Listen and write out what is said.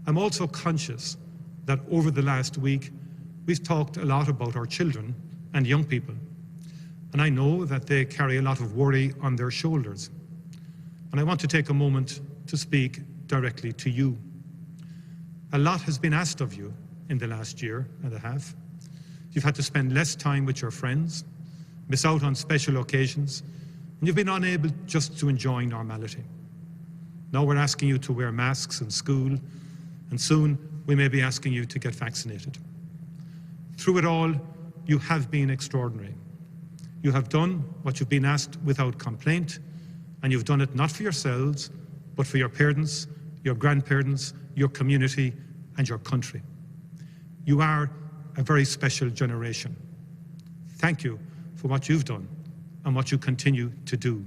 I'm also conscious that over the last week, we've talked a lot about our children and young people. And I know that they carry a lot of worry on their shoulders. And I want to take a moment to speak directly to you. A lot has been asked of you in the last year and a half. You've had to spend less time with your friends, miss out on special occasions, and you've been unable just to enjoy normality. Now we're asking you to wear masks in school, and soon we may be asking you to get vaccinated. Through it all, you have been extraordinary. You have done what you've been asked without complaint, and you've done it not for yourselves, but for your parents, your grandparents, your community, and your country. You are a very special generation. Thank you for what you've done and what you continue to do.